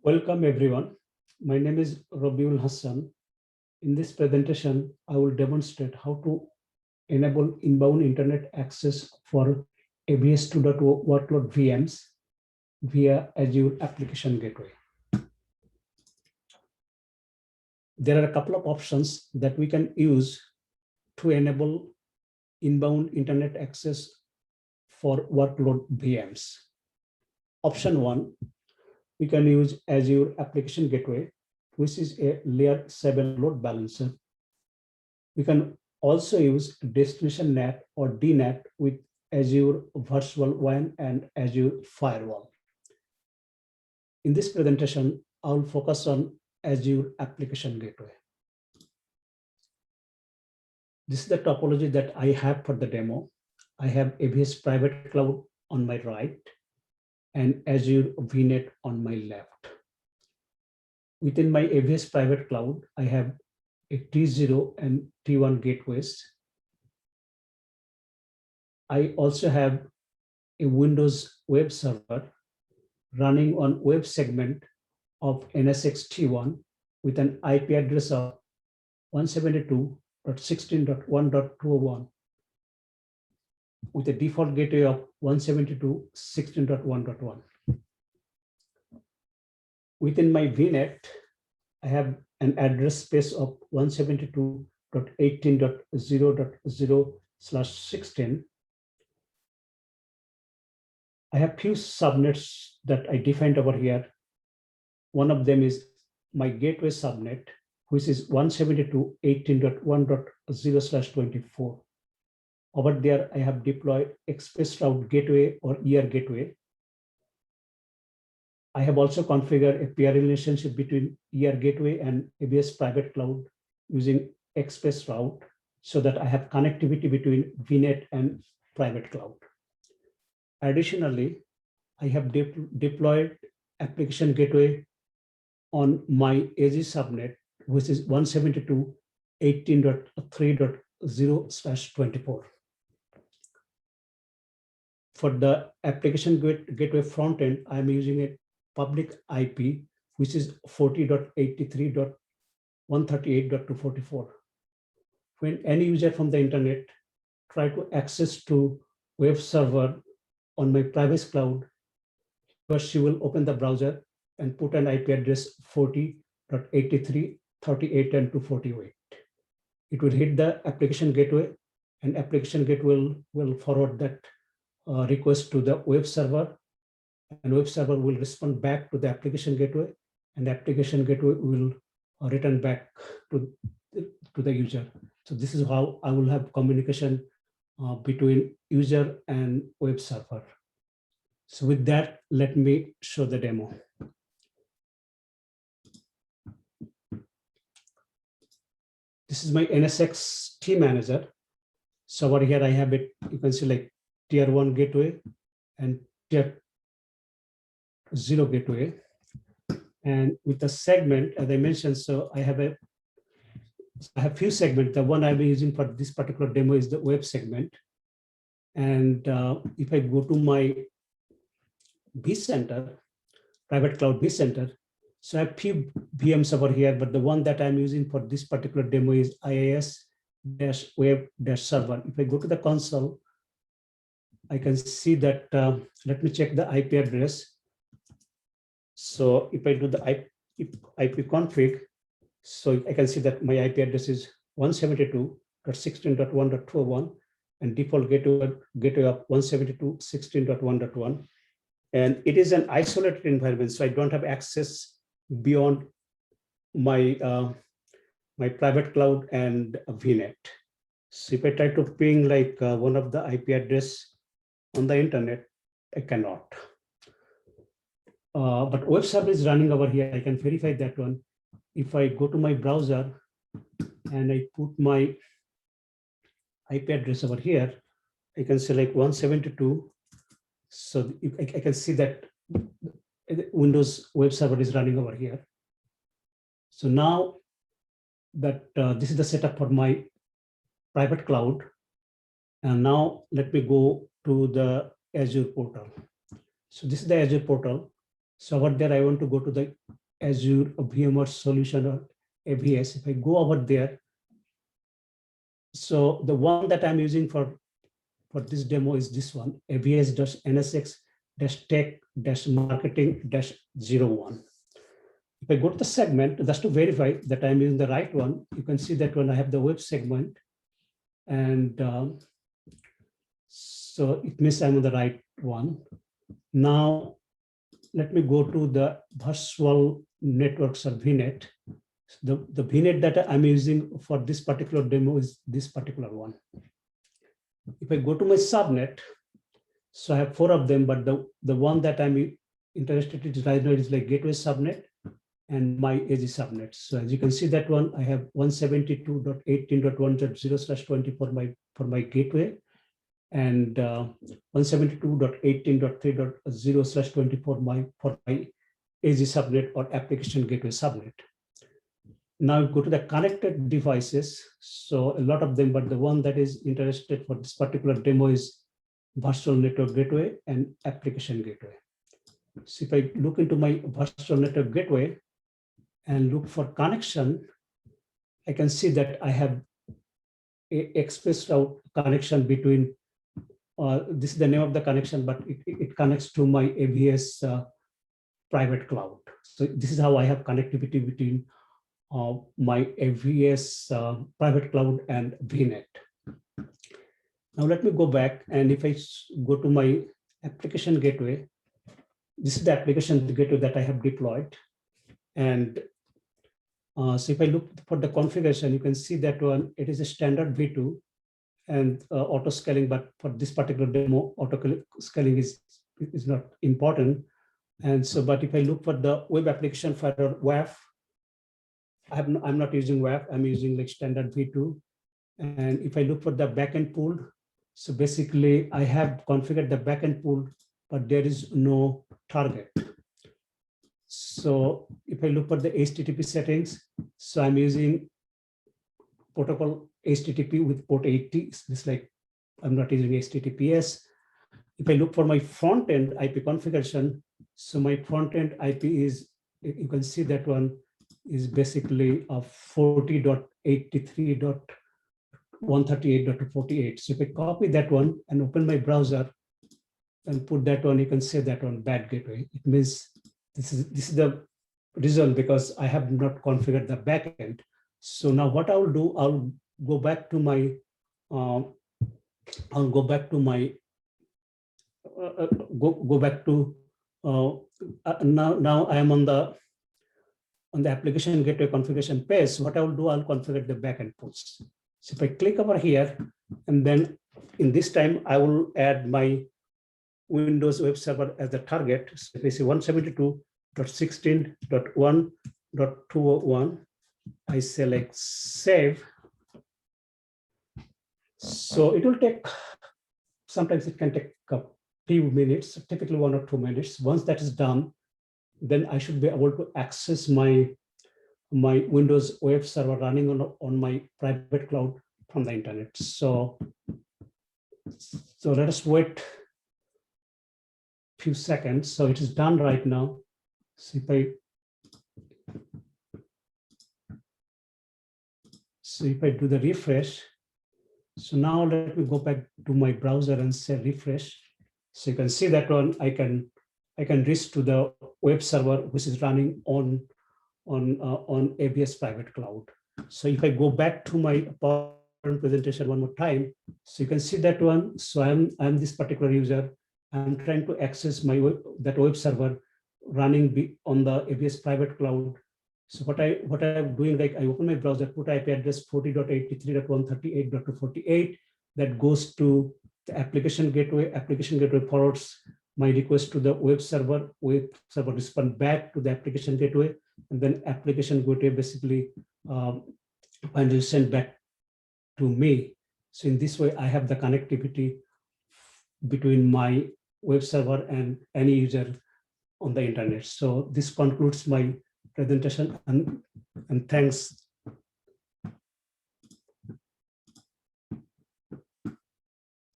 Welcome everyone. My name is Rabiul Hassan. In this presentation, I will demonstrate how to enable inbound internet access for ABS 2.0 workload VMs via Azure Application Gateway. There are a couple of options that we can use to enable inbound internet access for workload VMs. Option 1, we can use Azure Application Gateway, which is a layer 7 load balancer. We can also use Destination NAT or DNAT with Azure Virtual WAN and Azure Firewall. In this presentation, I will focus on Azure Application Gateway. This is the topology that I have for the demo. I have AVS Private Cloud on my right and Azure VNet on my left. Within my AVS Private Cloud, I have a T0 and T1 gateways. I also have a Windows web server running on web segment of NSX T1 with an IP address of 172.16.1.201 with a default gateway of 172.16.1.1. Within my VNet, I have an address space of 172.18.0.0/16. I have few subnets that I defined over here. One of them is my gateway subnet, which is 172.18.1.0/24. Over there, I have deployed ExpressRoute Gateway or ER Gateway. I have also configured a peer relationship between ER Gateway and ABS Private Cloud using ExpressRoute so that I have connectivity between VNet and Private Cloud. Additionally, I have deployed Application Gateway on my AZ subnet, which is 172.18.3.0/24. For the Application Gateway frontend, I am using a public IP, which is 40.83.138.244. When any user from the internet try to access to web server on my private cloud, first she will open the browser and put an IP address 40.83.38 and 248. It will hit the Application Gateway, and Application Gateway will forward that request to the web server, and web server will respond back to the Application Gateway, and the Application Gateway will return back to the user. So this is how I will have communication between user and web server. So with that, let me show the demo. This is my NSX T Manager. So over here I have it, you can see like tier 1 gateway and tier 0 gateway. And with the segment, as I mentioned, so I have few segments. The one I've been using for this particular demo is the web segment. And if I go to my vCenter, Private Cloud vCenter, so I have few VMs over here, but the one that I'm using for this particular demo is IIS-web-server. If I go to the console, I can see that, let me check the IP address. So if I do the IP config, so I can see that my IP address is 172.16.1.201 and default gateway of 172.16.1.1. And it is an isolated environment, so I don't have access beyond my my private cloud and VNet. So if I try to ping like one of the IP address on the internet, I cannot. But web server is running over here. I can verify that one. If I go to my browser and I put my IP address over here, I can select 172. So I can see that Windows web server is running over here. So now that this is the setup for my private cloud. And now let me go to the Azure portal. So this is the Azure portal. So over there, I want to go to the Azure VMware Solution or AVS. If I go over there, so the one that I'm using for this demo is this one, avs-nsx-tech-marketing-01. If I go to the segment, just to verify that I'm using the right one, you can see that when I have the web segment, and so it means I'm on the right one. Now, let me go to the virtual networks or VNet. The VNet that I'm using for this particular demo is this particular one. If I go to my subnet, so I have 4 of them, but the one that I'm interested in right now is like gateway subnet and my AZ subnet. So as you can see that one, I have 172.18.1.0/20 for my gateway, and 172.18.3.0/20 for my AZ subnet or application gateway subnet. Now go to the connected devices. So a lot of them, but the one that is interested for this particular demo is virtual network gateway and application gateway. So if I look into my virtual network gateway and look for connection, I can see that I have a expressed out connection between, this is the name of the connection, but it connects to my AVS private cloud. So this is how I have connectivity between my AVS private cloud and VNet. Now let me go back, and if I go to my application gateway, this is the application gateway that I have deployed. And so if I look for the configuration, you can see that one, it is a standard V2 and auto scaling, but for this particular demo, auto scaling is not important. And so, but if I look for the web application firewall WAF, I'm not using WAF, I'm using like standard V2. And if I look for the backend pool, so basically I have configured the backend pool, but there is no target. So if I look for the HTTP settings, so I'm using protocol HTTP with port 80. It's like I'm not using HTTPS. If I look for my front end IP configuration, so my front end IP is, you can see that one is basically a 40.83.138.48. So if I copy that one and open my browser and put that one, you can say that one bad gateway. It means this is the reason, because I have not configured the backend. So now what I will do, I'll go back to my now I am on the application gateway configuration page. What I will do, I'll configure the backend pools. So if I click over here, and then in this time, I will add my Windows web server as the target. So if I say 172.16.1.201, I select save. So it will take, sometimes it can take a few minutes, typically 1 or 2 minutes. Once that is done, then I should be able to access my Windows web server running on my private cloud from the internet. So let us wait a few seconds. So it is done right now. So if I do the refresh, so now let me go back to my browser and say refresh. So you can see that one, I can reach to the web server which is running on AVS private cloud. So if I go back to my PowerPoint presentation one more time, so you can see that one. So I'm this particular user. I'm trying to access my that web server running on the AVS private cloud. So what I'm doing, like I open my browser, put IP address 40.83.138.248. That goes to the application gateway. Application gateway forwards my request to the web server. Web server respond back to the application gateway, and then application gateway basically finally send back to me. So in this way, I have the connectivity between my web server and any user on the internet. So this concludes my presentation, and thanks